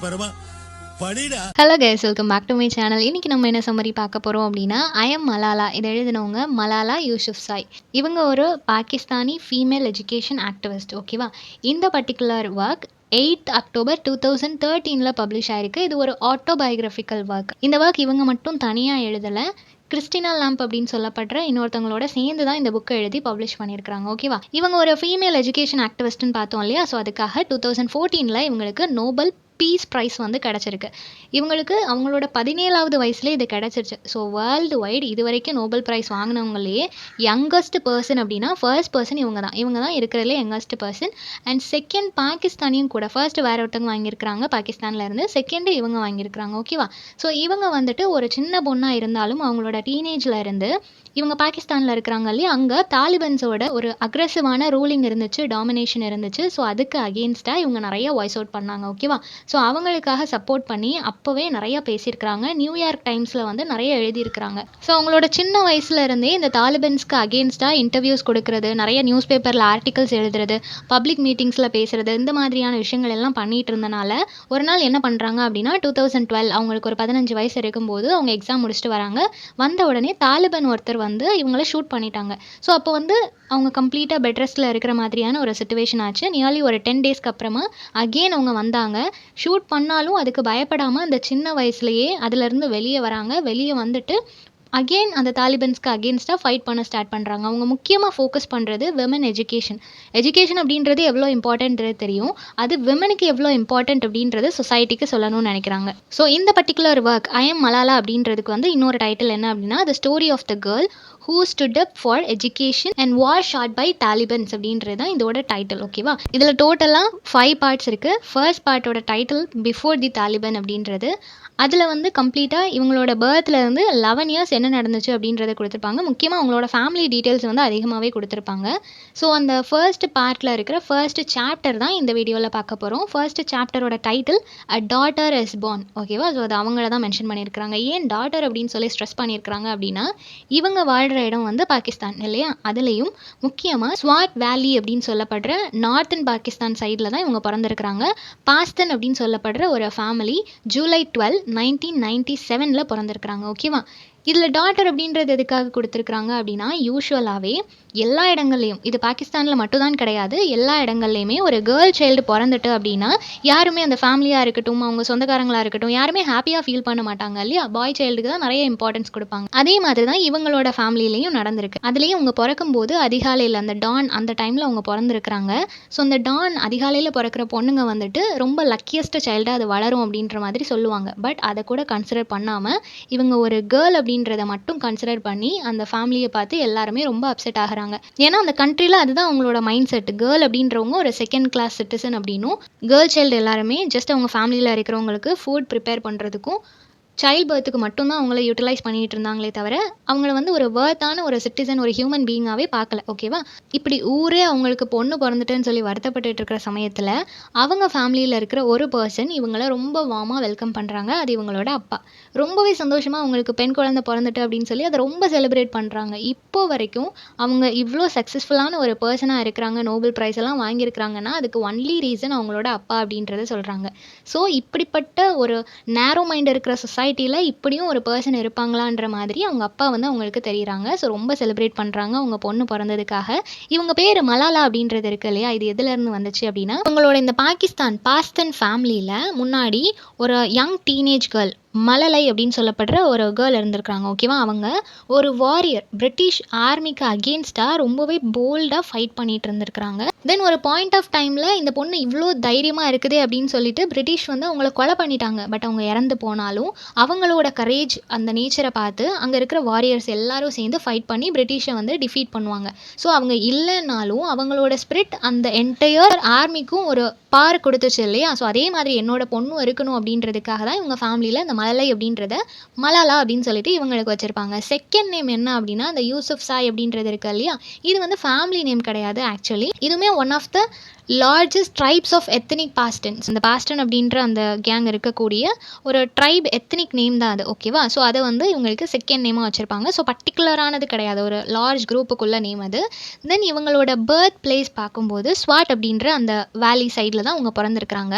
பரமா படிடா. Hello guys, welcome back to my channel. இன்றைக்கி நம்ம என்ன சம்மரி பார்க்க போகிறோம் அப்படின்னா, ஐ எம் மலாலா. இதை எழுதினவங்க மலாலா யூசுஃப்சாய். இவங்க ஒரு பாகிஸ்தானி ஃபீமேல் எஜுகேஷன் ஆக்டிவிஸ்ட். ஓகேவா? இந்த பர்டிகுலர் ஒர்க் 8 அக்டோபர் 2013 பப்ளிஷ் ஆயிருக்கு. இது ஒரு ஆட்டோபயோகிராஃபிக்கல் ஒர்க். இந்த ஒர்க் இவங்க மட்டும் தனியாக எழுதலை. கிறிஸ்டினா லாம்ப் அப்படின்னு சொல்லப்படுற இன்னொருத்தவங்களோட சேர்ந்து தான் இந்த புக்கை எழுதி பப்ளிஷ் பண்ணியிருக்காங்க. ஓகேவா? இவங்க ஒரு ஃபீமேல் எஜுகேஷன் ஆக்டிவிஸ்ட்னு பார்த்தோம் இல்லையா? ஸோ அதுக்காக 2014 இவங்களுக்கு நோபல் பீஸ் ப்ரைஸ் வந்து கிடச்சிருக்கு. இவங்களுக்கு அவங்களோட 17வது வயசுலேயே இது கிடச்சிருச்சு. ஸோ வேர்ல்டு வைடு இது வரைக்கும் நோபல் ப்ரைஸ் வாங்கினவங்களே யங்கஸ்ட் பர்சன் அப்படின்னா ஃபர்ஸ்ட் பர்சன் இவங்க தான் இருக்கிறதுலே யங்கஸ்ட் பர்சன். அண்ட் செகண்ட் பாகிஸ்தானியும் கூட. ஃபர்ஸ்ட் வேற ஒருத்தவங்க வாங்கியிருக்கிறாங்க பாகிஸ்தான்லேருந்து, செகண்டு இவங்க வாங்கியிருக்கிறாங்க. ஓகேவா? ஸோ இவங்க வந்துட்டு ஒரு சின்ன பொண்ணாக இருந்தாலும் அவங்களோட டீனேஜில் இருந்து இவங்க பாகிஸ்தானில் இருக்கிறாங்க இல்லையா, அங்கே தாலிபன்ஸோட ஒரு அக்ரெசிவான ரூலிங் இருந்துச்சு, டாமினேஷன் இருந்துச்சு. ஸோ அதுக்கு அகெயின்ஸ்டாக இவங்க நிறைய வாய்ஸ் அவுட் பண்ணாங்க. ஓகேவா? ஸோ அவங்களுக்காக சப்போர்ட் பண்ணி அப்போவே நிறைய பேசியிருக்கிறாங்க. நியூயார்க் டைம்ஸில் வந்து நிறைய எழுதியிருக்கிறாங்க. ஸோ அவங்களோட சின்ன வயசுல இருந்தே இந்த தாலிபன்ஸ்க்கு அகெயின்ஸ்டாக இன்டர்வியூஸ் கொடுக்கறது, நிறைய நியூஸ் பேப்பரில் ஆர்டிகல்ஸ் எழுதுறது, பப்ளிக் மீட்டிங்ஸில் பேசுறது, இந்த மாதிரியான விஷயங்கள் எல்லாம் பண்ணிட்டு இருந்தனால ஒரு நாள் என்ன பண்ணுறாங்க அப்படின்னா 2012 அவங்களுக்கு ஒரு 15 வயசு இருக்கும்போது அவங்க எக்ஸாம் முடிச்சுட்டு வராங்க. வந்த உடனே தாலிபன் ஒருத்தர் வந்து இவங்கள ஷூட் பண்ணிட்டாங்க. ஸோ அப்போ வந்து அவங்க கம்ப்ளீட்டாக பெட் ரெஸ்ட்டில் இருக்கிற மாதிரியான ஒரு சிச்சுவேஷன் ஆச்சு. நியர்லி ஒரு 10 டேஸ்க்கு அப்புறமா அகெயின் அவங்க வந்தாங்க. ஷூட் பண்ணாலும் அதுக்கு பயப்படாமல் அந்த சின்ன வயசுலேயே அதுலேருந்து வெளியே வராங்க. வெளியே வந்துட்டு அகெயின் அந்த தாலிபன்ஸ்க்கு அகெயின்ஸ்டாக ஃபைட் பண்ண ஸ்டார்ட் பண்ணுறாங்க. அவங்க முக்கியமாக ஃபோக்கஸ் பண்ணுறது விமன் எஜுகேஷன். எஜுகேஷன் அப்படின்றது எவ்வளோ இம்பார்ட்டன்றது தெரியும், அது விமனுக்கு எவ்வளோ இம்பார்ட்டன்ட் அப்படின்றது சொசைட்டிக்கு சொல்லணும்னு நினைக்கிறாங்க. ஸோ இந்த particular work I am Malala அப்படின்றதுக்கு வந்து இன்னொரு டைட்டில் என்ன அப்படின்னா, the story of the girl who stood up for education and was shot by Talibans அப்படின்றது தான் இதோட டைட்டில். ஓகேவா? இதில் டோட்டலாக 5 பார்ட்ஸ் இருக்குது. ஃபர்ஸ்ட் பார்ட்டோட டைட்டில் பிஃபோர் தி தாலிபன் அப்படின்றது. அதில் வந்து கம்ப்ளீட்டாக இவங்களோட பர்த்லேருந்து 11 இயர்ஸ் என்ன நடந்துச்சு அப்படின்றத கொடுத்துருப்பாங்க. முக்கியமாக அவங்களோட ஃபேமிலி டீட்டெயில்ஸ் வந்து அதிகமாகவே கொடுத்துருப்பாங்க. ஸோ அந்த ஃபர்ஸ்ட் பார்ட்டில் இருக்கிற ஃபர்ஸ்ட் சாப்டர் தான் இந்த வீடியோவில் பார்க்க போகிறோம். ஃபர்ஸ்ட் சாப்டரோட title a daughter is born. ஓகேவா? ஸோ அது அவங்கள தான் மென்ஷன் பண்ணியிருக்கிறாங்க. ஏன் டாட்டர் அப்படின்னு சொல்லி ஸ்ட்ரெஸ் பண்ணியிருக்கிறாங்க அப்படின்னா, இவங்க வாழ்கிற இடம் வந்து பாகிஸ்தான் இல்லையா? அதுலேயும் முக்கியமாக ஸ்வாட் வேலி அப்படின்னு சொல்லப்படுற நார்த்தன் பாகிஸ்தான் சைடில் தான் இவங்க பிறந்திருக்கிறாங்க. பாஸ்தன் அப்படின்னு சொல்லப்படுற ஒரு ஃபேமிலி ஜூலை 12, 1997 பிறந்திருக்கிறாங்க. ஓகேவா? இதில் டாட்டர் அப்படின்றது எதுக்காக கொடுத்துருக்குறாங்க அப்படின்னா, யூஸ்வலாகவே எல்லா இடங்கள்லையும், இது பாகிஸ்தானில் மட்டும்தான் கிடையாது, எல்லா இடங்கள்லையுமே ஒரு கேர்ள் சைல்டு பிறந்துட்டு அப்படின்னா யாருமே அந்த ஃபேமிலியாக இருக்கட்டும், அவங்க சொந்தக்காரங்களாக இருக்கட்டும், யாருமே ஹாப்பியாக ஃபீல் பண்ண மாட்டாங்க இல்லையா? பாய் சைல்டுக்கு தான் நிறைய இம்பார்ட்டன்ஸ் கொடுப்பாங்க. அதே மாதிரி தான் இவங்களோட ஃபேமிலியிலையும் நடந்திருக்கு. அதுலேயும் அவங்க பிறக்கும்போது அதிகாலையில் அந்த டான் அந்த டைமில் அவங்க பிறந்திருக்கிறாங்க. ஸோ அந்த டான் அதிகாலையில் பிறக்கிற பொண்ணுங்க வந்துட்டு ரொம்ப லக்கியஸ்ட் சைல்டாக அது வளரும் அப்படின்ற மாதிரி சொல்லுவாங்க. பட் அதை கூட கன்சிடர் பண்ணாமல் இவங்க ஒரு கேர்ள் அப்படின்றத மட்டும் கன்சிடர் பண்ணி அந்த ஃபேமிலியை பார்த்து எல்லாருமே ரொம்ப அப்செட் ஆகிறாங்க. ஏன்னா அந்த கண்ட்ரியில் அதுதான் அவங்களோட மைண்ட் செட். கேர்ள் அப்படின்றவங்க ஒரு செகண்ட் கிளாஸ் சிட்டிசன் அப்படின்னும், கேர்ள் சைல்டு எல்லாருமே ஜஸ்ட் அவங்க ஃபேமிலியில் இருக்கிறவங்களுக்கு ஃபுட் ப்ரிப்பேர் பண்ணுறதுக்கும் சைல்ட் பர்த்துக்கு மட்டும்தான் அவங்கள யூட்டிலைஸ் பண்ணிகிட்டு இருந்தாங்களே தவிர அவங்கள வந்து ஒரு வர்த்தான ஒரு சிட்டிசன், ஒரு ஹியூமன் பீயிங்காகவே பார்க்கல. ஓகேவா? இப்படி ஊரே அவங்களுக்கு பொண்ணு பிறந்துட்டுன்னு சொல்லி வருத்தப்பட்டு இருக்கிற சமயத்தில் அவங்க ஃபேமிலியில் இருக்கிற ஒரு பர்சன் இவங்கள ரொம்ப வார்மாக வெல்கம் பண்ணுறாங்க. அது இவங்களோட அப்பா. ரொம்பவே சந்தோஷமாக அவங்களுக்கு பெண் குழந்தை பிறந்துட்டு அப்படின்னு சொல்லி அதை ரொம்ப செலிப்ரேட் பண்ணுறாங்க. இப்போ வரைக்கும் அவங்க இவ்வளோ சக்ஸஸ்ஃபுல்லான ஒரு பர்சனாக இருக்கிறாங்க, நோபல் ப்ரைஸ் எல்லாம் வாங்கியிருக்கிறாங்கன்னா அதுக்கு ஒன்லி ரீசன் அவங்களோட அப்பா அப்படின்றத சொல்கிறாங்க. ஸோ இப்படிப்பட்ட ஒரு நேரோ மைண்ட் இருக்கிற சொசைட்டியில் இப்படியும் ஒரு பர்சன் இருப்பாங்களான்ற மாதிரி அவங்க அப்பா வந்து அவங்களுக்கு தெரியுறாங்க. ஸோ ரொம்ப செலிப்ரேட் பண்ணுறாங்க அவங்க பொண்ணு பிறந்ததுக்காக. இவங்க பேர் மலாலா அப்படின்றது இருக்கு இல்லையா, இது எதுலேருந்து வந்துச்சு அப்படின்னா, அவங்களோட இந்த பாஸ்தன் ஃபேமிலியில் முன்னாடி ஒரு யங் டீனேஜ் கேர்ள் மலலை அப்படின்னு சொல்லப்படுற ஒரு கேர்ள் இருந்திருக்கிறாங்க. ஓகேவா? அவங்க ஒரு வாரியர், பிரிட்டிஷ் ஆர்மிக்கு அகெயின்ஸ்டாக ரொம்பவே போல்டாக ஃபைட் பண்ணிட்டு இருந்திருக்கிறாங்க. தென் ஒரு பாயிண்ட் ஆஃப் டைமில் இந்த பொண்ணு இவ்வளோ தைரியமாக இருக்குது அப்படின்னு சொல்லிட்டு பிரிட்டிஷ் வந்து அவங்கள கொலை பண்ணிட்டாங்க. பட் அவங்க இறந்து போனாலும் அவங்களோட கரேஜ், அந்த நேச்சரை பார்த்து அங்கே இருக்கிற வாரியர்ஸ் எல்லாரும் சேர்ந்து ஃபைட் பண்ணி பிரிட்டிஷை வந்து டிஃபீட் பண்ணுவாங்க. ஸோ அவங்க இல்லைன்னாலும் அவங்களோட ஸ்பிரிட் அந்த என்டையர் ஆர்மிக்கும் ஒரு பார் கொடுத்துச்சு இல்லையா? ஸோ அதே மாதிரி என்னோட பொண்ணும் இருக்கணும் அப்படின்றதுக்காக தான் இவங்க ஃபேமிலியில் இந்த மலலை அப்படின்றத மலாலா அப்படின்னு சொல்லிட்டு இவங்களுக்கு வச்சுருப்பாங்க. செகண்ட் நேம் என்ன அப்படின்னா, இந்த யூசுஃப்சாய் அப்படின்றது இருக்கு இல்லையா, இது வந்து ஃபேமிலி நேம் கிடையாது. ஆக்சுவலி இதுவுமே one of the largest tribes of ethnic Pashtuns. இந்த பாஸ்டன் அப்படின்ற அந்த கேங் இருக்கக்கூடிய ஒரு ட்ரைப் எத்தனிக் நேம் தான் அது. ஓகேவா? ஸோ அதை வந்து இவங்களுக்கு செகண்ட் நேமாக வச்சுருப்பாங்க. ஸோ பர்டிகுலரானது கிடையாது, ஒரு லார்ஜ் குரூப்புக்குள்ள நேம் அது. தென் இவங்களோட பர்த் பிளேஸ் பார்க்கும்போது ஸ்வாட் அப்படின்ற அந்த வேலி சைடில் சைடில் தான் அவங்க பிறந்திருக்கிறாங்க.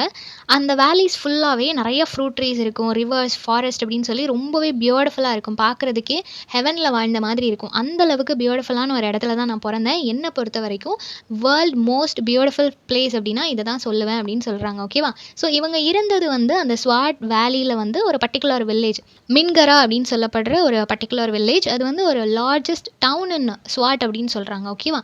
அந்த வேலிஸ் ஃபுல்லாகவே நிறைய ஃப்ரூட் ட்ரீஸ் இருக்கும், ரிவர்ஸ், ஃபாரஸ்ட் அப்படின்னு சொல்லி ரொம்பவே பியூட்டிஃபுல்லாக இருக்கும். பார்க்குறதுக்கே ஹெவனில் வாழ்ந்த மாதிரி இருக்கும். அந்த அளவுக்கு பியூட்டிஃபுல்லான ஒரு இடத்துல தான் நான் பிறந்தேன். என்னை பொறுத்த வரைக்கும் வேர்ல்ட் மோஸ்ட் பியூட்டிஃபுல் பிளேஸ் அப்படின்னா இதை தான் சொல்லுவேன் அப்படின்னு சொல்கிறாங்க. ஓகேவா? ஸோ இவங்க இருந்தது வந்து அந்த ஸ்வாட் வேலியில் வந்து ஒரு பர்டிகுலர் வில்லேஜ், மின்கரா அப்படின்னு சொல்லப்படுற ஒரு பர்டிகுலர் வில்லேஜ். அது வந்து ஒரு லார்ஜஸ்ட் டவுன் இன் ஸ்வாட் அப்படின்னு சொல்கிறாங்க. ஓகேவா?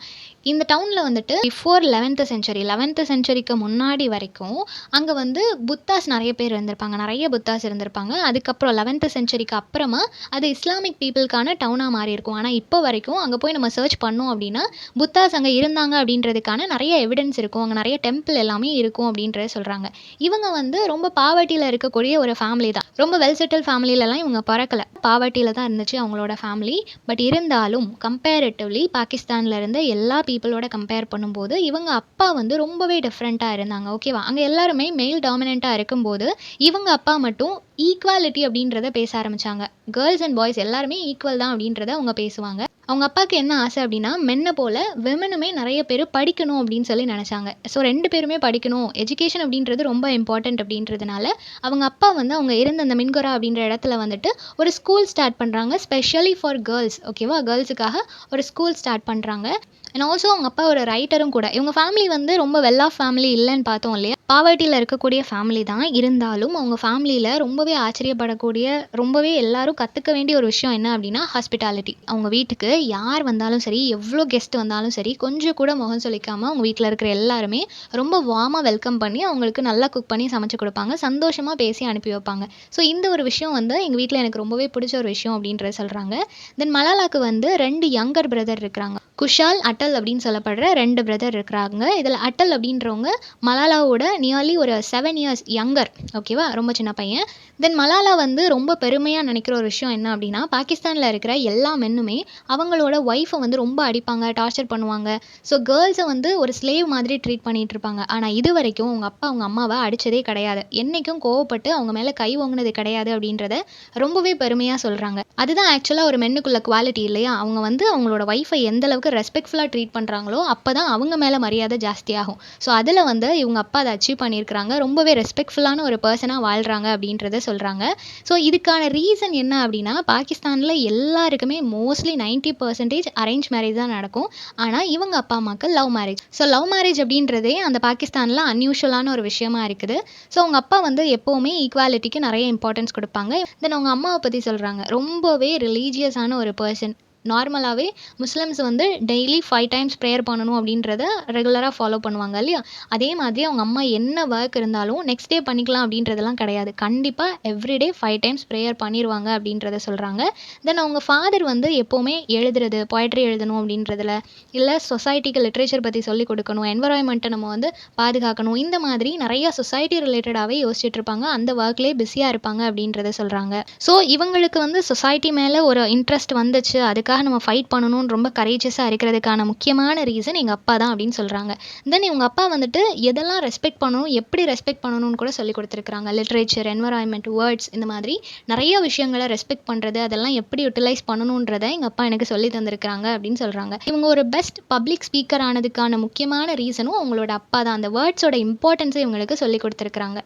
இந்த டவுனில் வந்துட்டு பிஃபோர் 11th சென்ச்சுரிக்கு முன்னாடி வரைக்கும் அங்கே வந்து புத்தாஸ் நிறைய பேர் இருந்திருப்பாங்க, நிறைய புத்தாஸ் இருந்திருப்பாங்க. அதுக்கப்புறம் 11th சென்ச்சுரிக்கு அப்புறமா அது இஸ்லாமிக் பீப்புளுக்கான டவுனாக மாறி இருக்கும். ஆனால் இப்போ வரைக்கும் அங்கே போய் நம்ம சர்ச் பண்ணோம் அப்படின்னா புத்தாஸ் அங்கே இருந்தாங்க அப்படின்றதுக்கான நிறைய எவிடன்ஸ் இருக்கும். அங்கே நிறைய டெம்பிள் எல்லாமே இருக்கும் அப்படின்றத சொல்கிறாங்க. இவங்க வந்து ரொம்ப பாவர்ட்டியில் இருக்கக்கூடிய ஒரு ஃபேமிலி தான். ரொம்ப வெல் செட்டில் ஃபேமிலியிலலாம் இவங்க பிறக்கல, பாவர்ட்டியில் தான் இருந்துச்சு அவங்களோட ஃபேமிலி. பட் இருந்தாலும் கம்பேரிட்டிவ்லி பாகிஸ்தானில் இருந்த எல்லா பீப்புளோட கம்பேர் பண்ணும்போது இவங்க அப்பா வந்து ரொம்பவே டிஃப்ரெண்ட்டாக இருந்தாங்க. ஓகேவா? அங்கே எல்லாருமே மெயில் டாமினண்ட்டாக இருக்கும்போது இவங்க அப்பா மட்டும் ஈக்குவாலிட்டி அப்படின்றத பேச ஆரம்பித்தாங்க. கேர்ள்ஸ் அண்ட் பாய்ஸ் எல்லாருமே ஈக்குவல் தான் அப்படின்றத அவங்க பேசுவாங்க. அவங்க அப்பாவுக்கு என்ன ஆசை அப்படின்னா மென்னை போல் விமனுமே நிறைய பேர் படிக்கணும் அப்படின்னு சொல்லி நினச்சாங்க. ஸோ 2 பேருமே படிக்கணும், எஜுகேஷன் அப்படின்றது ரொம்ப இம்பார்ட்டண்ட் அப்படின்றதுனால அவங்க அப்பா வந்து அவங்க இருந்த அந்த மின்கொரா அப்படின்ற இடத்துல வந்துட்டு ஒரு ஸ்கூல் ஸ்டார்ட் பண்ணுறாங்க, ஸ்பெஷலி ஃபார் கேர்ள்ஸ். ஓகேவா? கேர்ள்ஸுக்காக ஒரு ஸ்கூல் ஸ்டார்ட் பண்ணுறாங்க. அண்ட் ஆல்சோ அவங்க அப்பா ஒரு ரைட்டரும் கூட. இவங்க ஃபேமிலி வந்து ரொம்ப வெல் ஆஃப் ஃபேமிலி இல்லைன்னு பார்த்தோம் இல்லையா? பாவர்ட்டியில் இருக்கக்கூடிய ஃபேமிலி தான். இருந்தாலும் அவங்க ஃபேமிலியில் ரொம்பவே ஆச்சரியப்படக்கூடிய, ரொம்பவே எல்லாரும் கற்றுக்க வேண்டிய ஒரு விஷயம் என்ன அப்படின்னா ஹாஸ்பிட்டாலிட்டி. அவங்க வீட்டுக்கு யார் வந்தாலும் சரி, எவ்வளோ கெஸ்ட் வந்தாலும் சரி, கொஞ்சம் கூட முகம் சொல்லிக்காமல் அவங்க வீட்டில் இருக்கிற எல்லாருமே ரொம்ப வார்மாக வெல்கம் பண்ணி அவங்களுக்கு நல்லா குக் பண்ணி சமைச்சு கொடுப்பாங்க, சந்தோஷமாக பேசி அனுப்பி வைப்பாங்க. ஸோ இந்த ஒரு விஷயம் வந்து எங்கள் வீட்டில் எனக்கு ரொம்பவே பிடிச்ச ஒரு விஷயம் அப்படின்றத சொல்கிறாங்க. தென் மலாலாக்கு வந்து 2 யங்கர் பிரதர் இருக்கிறாங்க. குஷால், அட்டல் அப்படின்னு சொல்லப்படுற 2 பிரதர் இருக்கிறாங்க. இதில் அட்டல் அப்படின்றவங்க மலாலாவோட நியர்லி ஒரு 7 இயர்ஸ் யங்கர். ஓகேவா? ரொம்ப சின்ன பையன். தென் மலாலா வந்து ரொம்ப பெருமையாக நினைக்கிற ஒரு விஷயம் என்ன அப்படின்னா பாகிஸ்தானில் இருக்கிற எல்லா மென்னுமே அவங்களோட ஒய்ஃபை வந்து ரொம்ப அடிப்பாங்க, டார்ச்சர் பண்ணுவாங்க. ஸோ கேர்ள்ஸை வந்து ஒரு ஸ்லேவ் மாதிரி ட்ரீட் பண்ணிகிட்டு இருப்பாங்க. ஆனால் இது வரைக்கும் அவங்க அப்பா அவங்க அம்மாவை அடித்ததே கிடையாது, என்றைக்கும் கோவப்பட்டு அவங்க மேலே கை வாங்கினது கிடையாது அப்படின்றத ரொம்பவே பெருமையாக சொல்கிறாங்க. அதுதான் ஆக்சுவலாக ஒரு மென்னுக்குள்ள குவாலிட்டி இல்லையா? அவங்க வந்து அவங்களோட ஒய்ஃபை எந்த அளவுக்கு ரெஸ்பெக்ட்ஃபுல்லாக ட்ரீட் பண்ணுறாங்களோ அப்போ தான் அவங்க மேலே மரியாதை ஜாஸ்தியாகும். ஸோ அதில் வந்து இவங்க அப்பா அதை அச்சீவ் பண்ணியிருக்கிறாங்க. ரொம்பவே ரெஸ்பெக்ட்ஃபுல்லான ஒரு பர்சனாக வாழ்கிறாங்க அப்படின்றத சொல்கிறாங்க. ஸோ இதுக்கான ரீசன் என்ன அப்படின்னா பாகிஸ்தானில் எல்லாருக்குமே மோஸ்ட்லி 90% அரேஞ்ச் மேரேஜ் தான் நடக்கும். ஆனால் இவங்க அப்பா அம்மாவுக்கு love marriage. So love marriage அப்படின்றதே அந்த பாகிஸ்தானில் அன்யூஷுவலான ஒரு விஷயமா இருக்குது. ஸோ அவங்க அப்பா வந்து எப்போவுமே ஈக்குவாலிட்டிக்கு நிறைய இம்பார்ட்டன்ஸ் கொடுப்பாங்க. தென் அவங்க அம்மாவை பற்றி சொல்கிறாங்க. ரொம்பவே ரிலீஜியஸான ஒரு பர்சன். நார்மலாகவே முஸ்லிம்ஸ் வந்து டெய்லி 5 டைம்ஸ் ப்ரேயர் பண்ணணும் அப்படின்றத ரெகுலராக ஃபாலோ பண்ணுவாங்க இல்லையா? அதே மாதிரி அவங்க அம்மா என்ன ஒர்க் இருந்தாலும் நெக்ஸ்ட் டே பண்ணிக்கலாம் அப்படின்றதெல்லாம் கிடையாது. கண்டிப்பாக எவ்ரிடே 5 டைம்ஸ் ப்ரேயர் பண்ணிடுவாங்க அப்படின்றத சொல்கிறாங்க. தென் அவங்க ஃபாதர் வந்து எப்போவுமே எழுதுறது, பொயட்ரி எழுதணும் அப்படின்றதுல, இல்லை சொசைட்டிக்கு லிட்ரேச்சர் பற்றி சொல்லிக் கொடுக்கணும், என்வரான்மெண்ட்டை நம்ம வந்து பாதுகாக்கணும், இந்த மாதிரி நிறைய சொசைட்டி ரிலேட்டடாகவே யோசிச்சுட்டு இருப்பாங்க. அந்த ஒர்க்லேயே பிஸியாக இருப்பாங்க அப்படின்றத சொல்கிறாங்க. ஸோ இவங்களுக்கு வந்து சொசைட்டி மேலே ஒரு இன்ட்ரெஸ்ட் வந்துச்சு, அதுக்காக நம்ம ஃபைட் பண்ணணும்னு ரொம்ப கரேஜஸாக இருக்கிறதுக்கான முக்கியமான ரீசன் எங்கள் அப்பா தான் அப்படின்னு சொல்கிறாங்க. தென் இவங்க அப்பா வந்துட்டு எதெல்லாம் ரெஸ்பெக்ட் பண்ணணும், எப்படி ரெஸ்பெக்ட் பண்ணணும்னு கூட சொல்லி கொடுத்துருக்காங்க. லிட்ரேச்சர், என்வரான்மெண்ட், வேர்ட்ஸ், இந்த மாதிரி நிறைய விஷயங்களை ரெஸ்பெக்ட் பண்ணுறது, அதெல்லாம் எப்படி யூட்டிலைஸ் பண்ணணுன்றதை எங்கள் அப்பா எனக்கு சொல்லி தந்திருக்கிறாங்க அப்படின்னு சொல்கிறாங்க. இவங்க ஒரு பெஸ்ட் பப்ளிக் ஸ்பீக்கர் ஆனதுக்கான முக்கியமான ரீசனும் அவங்களோட அப்பா தான். அந்த வேர்ட்ஸோட இம்பார்ட்டன்ஸை இவங்களுக்கு சொல்லி கொடுத்துருக்காங்க.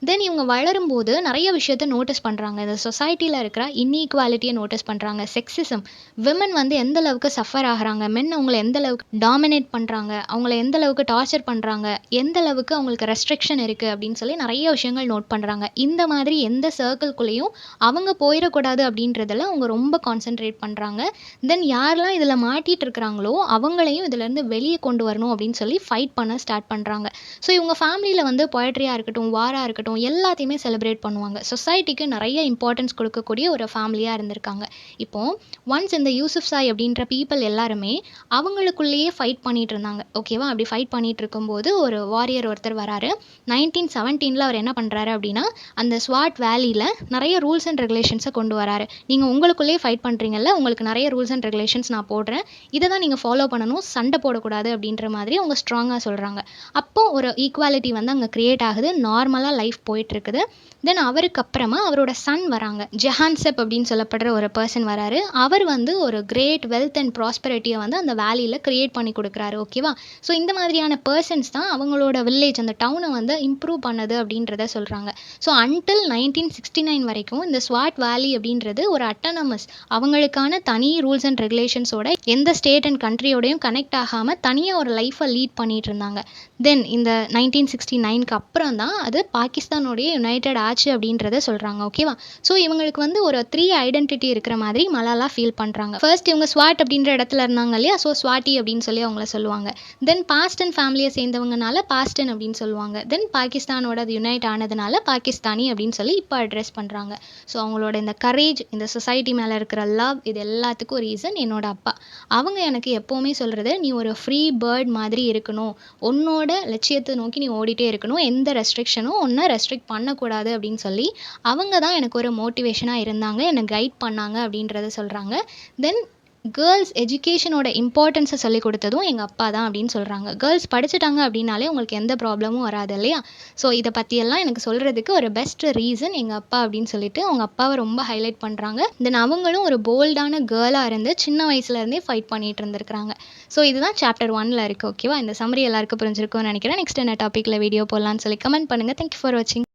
தென் இவங்க வளரும்போது நிறைய விஷயத்தை நோட்டீஸ் பண்ணுறாங்க. இந்த சொசைட்டியில் இருக்கிற இன்இக்வாலிட்டியை நோட்டீஸ் பண்ணுறாங்க. செக்ஸிசம், விமன் வந்து எந்த அளவுக்கு சஃபர் ஆகுறாங்க, மென் அவங்களை எந்த அளவுக்கு டாமினேட் பண்ணுறாங்க, அவங்கள எந்த அளவுக்கு டார்ச்சர் பண்ணுறாங்க, எந்த அளவுக்கு அவங்களுக்கு ரெஸ்ட்ரிக்ஷன் இருக்குது அப்படின்னு சொல்லி நிறைய விஷயங்கள் நோட் பண்ணுறாங்க. இந்த மாதிரி எந்த சர்க்கிள்குள்ளேயும் அவங்க போயிடக்கூடாது அப்படின்றதில் அவங்க ரொம்ப கான்சென்ட்ரேட் பண்ணுறாங்க. தென் யாரெல்லாம் இதில் மாட்டிகிட்டு இருக்கிறாங்களோ அவங்களையும் இதிலேருந்து வெளியே கொண்டு வரணும் அப்படின்னு சொல்லி ஃபைட் பண்ண ஸ்டார்ட் பண்ணுறாங்க. ஸோ இவங்க ஃபேமிலியில் வந்து பொயட்ரியாக இருக்கட்டும், வாராக இருக்கட்டும், எல்லாத்தையுமே செலிப்ரேட் பண்ணுவாங்க. சொசைட்டிக்கு நிறைய இம்பார்ட்டன்ஸ் கொடுக்கக்கூடிய ஒரு ஃபேமிலியாக இருந்திருக்காங்க. இப்போது ஒன்ஸ் இந்த யூசுஃப்சாய் அப்படின்ற பீப்புள் எல்லாருமே அவங்களுக்குள்ளேயே ஃபைட் பண்ணிட்டு இருந்தாங்க. ஓகேவா? அப்படி ஃபைட் பண்ணிட்டு இருக்கும்போது ஒரு வாரியர் ஒருத்தர் வராரு. 1917 அவர் என்ன பண்ணுறாரு அப்படின்னா அந்த ஸ்வாட் வேலியில் நிறைய ரூல்ஸ் அண்ட் ரெகுலேஷன்ஸை கொண்டு வராரு. நீங்கள் உங்களுக்குள்ளேயே ஃபைட் பண்ணுறீங்கல்ல, உங்களுக்கு நிறைய ரூல்ஸ் அண்ட் ரெகுலேஷன்ஸ் நான் போடுறேன், இதை தான் நீங்கள் ஃபாலோ பண்ணணும், சண்டை போடக்கூடாது அப்படின்ற மாதிரி அவங்க ஸ்ட்ராங்காக சொல்கிறாங்க. அப்போது ஒரு ஈக்குவாலிட்டி வந்து அங்கே க்ரியேட் ஆகுது. நார்மலாக லைஃப் போயிட்டுருக்குது. தென் அவருக்கு அப்புறமா அவரோட சன் வராங்க. ஜஹான்செப் அப்படின்னு சொல்லப்படுற ஒரு பர்சன் வராரு. அவர் வந்து ஒரு ஒரு கிரேட் வெல்த் அண்ட் ப்ராஸ்பரிட்டியை வந்து அந்த வேலியில் கிரியேட் பண்ணி கொடுக்குறாரு. ஓகேவா? ஸோ இந்த மாதிரியான பர்சன்ஸ் தான் அவங்களோட வில்லேஜ் அந்த டவுனை வந்து இம்ப்ரூவ் பண்ணது அப்படின்றத சொல்கிறாங்க. ஸோ அன்டில் 1969 வரைக்கும் இந்த ஸ்வாட் வேலி அப்படின்றது ஒரு அட்டானமஸ், அவங்களுக்கான தனி ரூல்ஸ் அண்ட் ரெகுலேஷன்ஸோட எந்த ஸ்டேட் அண்ட் கண்ட்ரியோடையும் கனெக்ட் ஆகாமல் தனியாக ஒரு லைஃப்பை லீட் பண்ணிட்டு இருந்தாங்க. தென் இந்த 1969க்கு அப்புறம் தான் அது பாகிஸ்தானோடைய யுனைடெட் ஆச்சு அப்படின்றத சொல்கிறாங்க. ஓகேவா? ஸோ இவங்களுக்கு வந்து ஒரு 3 ஐடென்டிட்டி இருக்கிற மாதிரி மலாலா ஃபீல் பண்ணுறாங்க. ஃபர்ஸ்ட் இவங்க ஸ்வாட் அப்படின்ற இடத்துல இருந்தாங்க இல்லையா, ஸோ ஸ்வாட்டி அப்படின்னு சொல்லி அவங்கள சொல்லுவாங்க. தென் பாஸ்டன் ஃபேமிலியை சேர்ந்தவங்கனால பாஸ்டன் அப்படின்னு சொல்லுவாங்க. தென் பாகிஸ்தானோட அது யுனைட் ஆனதுனால பாகிஸ்தானி அப்படின்னு சொல்லி இப்போ அட்ரஸ் பண்ணுறாங்க. ஸோ அவங்களோட இந்த கரேஜ், இந்த சொசைட்டி மேலே இருக்கிற லவ், இது எல்லாத்துக்கும் ரீசன் என்னோட அப்பா. அவங்க எனக்கு எப்போவுமே சொல்கிறது, நீ ஒரு ஃப்ரீ பேர்ட் மாதிரி இருக்கணும், உன்னோட லட்சியத்தை நோக்கி நீ ஓடிட்டே இருக்கணும், எந்த ரெஸ்ட்ரிக்ஷனும் ஒன்றை ரெஸ்ட்ரிக்ட் பண்ணக்கூடாது அப்படின்னு சொல்லி அவங்க தான் எனக்கு ஒரு மோட்டிவேஷனாக இருந்தாங்க, என்னை கைட் பண்ணாங்க அப்படின்றத சொல்கிறாங்க. தென் கேர்ள்ஸ் எஜுகேஷனோட இம்பார்ட்டன்ஸை சொல்லி கொடுத்ததும் எங்கள் அப்பா தான் அப்படின்னு சொல்கிறாங்க. கேர்ள்ஸ் படிச்சுட்டாங்க அப்படின்னாலே உங்களுக்கு எந்த ப்ராப்ளமும் வராது இல்லையா? ஸோ இதை பற்றியெல்லாம் எனக்கு சொல்கிறதுக்கு ஒரு பெஸ்ட் ரீசன் எங்கள் அப்பா அப்படின்னு சொல்லிட்டு அவங்க அப்பாவை ரொம்ப ஹைலைட் பண்ணுறாங்க. தென் அவங்களும் ஒரு போல்டான கேர்ளாக இருந்து சின்ன வயசுலேருந்தே ஃபைட் பண்ணிட்டு இருந்திருக்கிறாங்க. ஸோ இதுதான் சாப்டர் 1ல் இருக்குது. ஓகேவா? இந்த சம்மரி எல்லாருக்கும் புரிஞ்சிருக்கும்னு நினைக்கிறேன். நெக்ஸ்ட் என்ன டாப்பிக்கில் வீடியோ போடலான்னு சொல்லி கமெண்ட் பண்ணுங்கள். தேங்க்யூ ஃபார் வாட்சிங்.